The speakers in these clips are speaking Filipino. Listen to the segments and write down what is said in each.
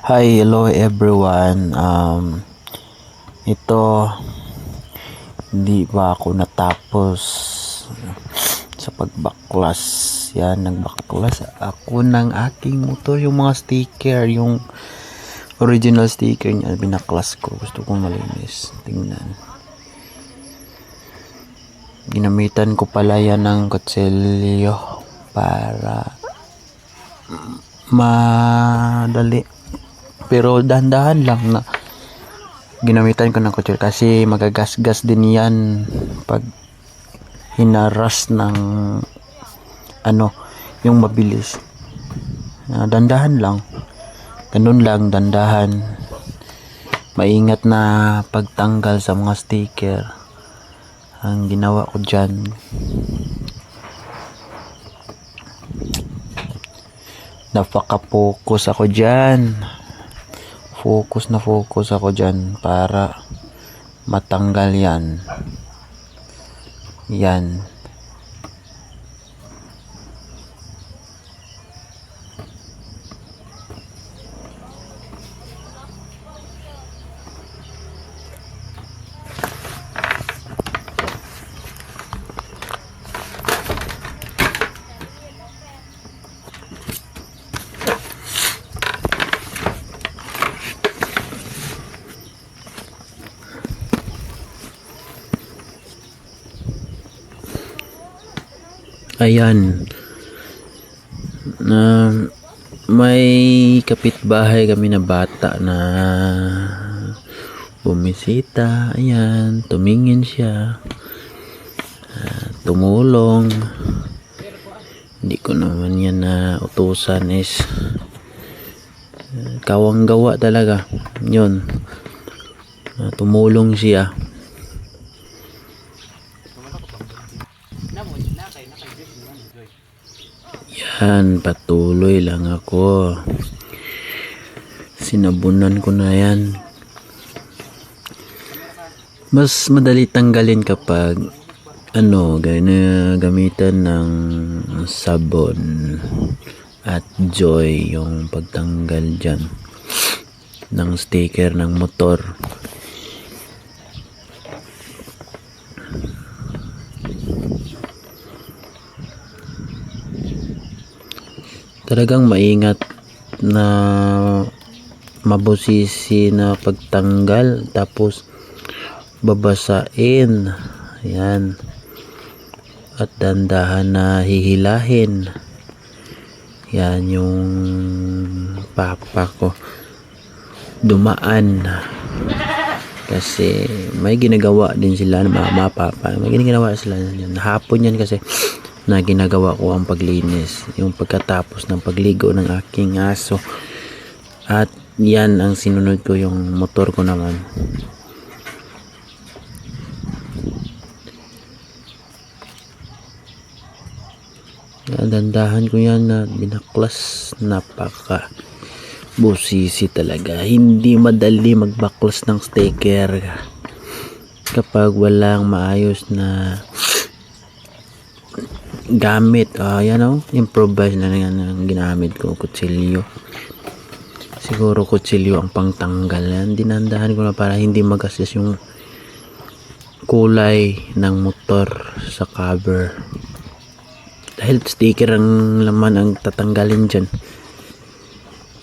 Hi, hello everyone. Ito hindi pa ako natapos sa pagbaklas. Yan, nagbaklas ako ng aking motor, yung mga sticker, yung original sticker niya, binaklas ko. Gusto kong malinis. Tingnan. Ginamitan ko pala yan ng kutsilyo para madali. Pero dahan-dahan lang na ginamitan ko ng kutsilyo kasi magagasgas din yan pag hinaras ng yung mabilis. Dandahan lang. Ganun lang, dandahan. Maingat na pagtanggal sa mga sticker. Ang ginawa ko dyan, napaka-focus ako dyan. Focus ako dyan para matanggal yan. Yan. Ayan. May kapitbahay kami na bata na bumisita. Ayan, tumingin siya. Tumulong. Hindi ko naman yan na utusan, is kawang gawa talaga. Yun. Tumulong siya. Yan, patuloy lang ako. Sinabunan ko na yan. Mas madali tanggalin kapag gamitan ng sabon at Joy yung pagtanggal dyan ng sticker ng motor. Talagang maingat na mabusisi na pagtanggal, tapos babasain. Ayan. At dandahan na hihilahin. Yan yung papa ko dumaan kasi may ginagawa din sila, mama, papa, may ginagawa sila yan. Hapon yan kasi na ginagawa ko ang paglinis, yung pagkatapos ng pagligo ng aking aso. At yan ang sinunod ko, yung motor ko naman. Dandahan ko yan na binaklas. Napaka busisi talaga. Hindi madali magbaklas ng sticker kapag walang maayos na gamit. Improvise na yan ang ginamit ko, kutsilyo. Siguro kutsilyo ang pangtanggal yan. Dinandahan ko na para hindi magasgas yung kulay ng motor sa cover, dahil sticker ang laman ang tatanggalin dyan.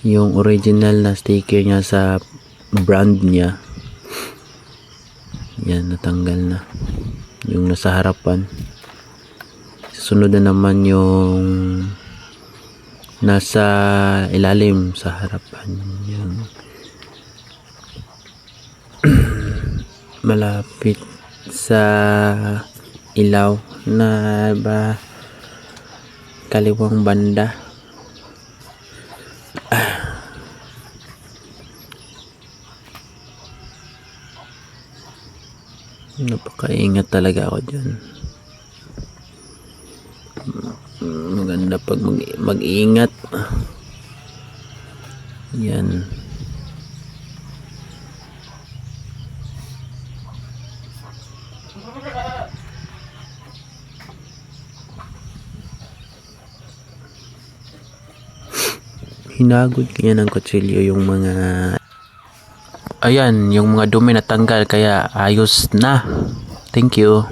Yung original na sticker niya sa brand niya, yan, natanggal na. Yung nasa harapan, sunod na naman yung nasa ilalim sa harapan, yung malapit sa ilaw na kaliwang banda. Napakaingat talaga ako dyan. Maganda pag mag-iingat. Yan. hinagod kanya ng kutsilyo yung mga ayan, yung mga dumi natanggal kaya ayos na. Thank you.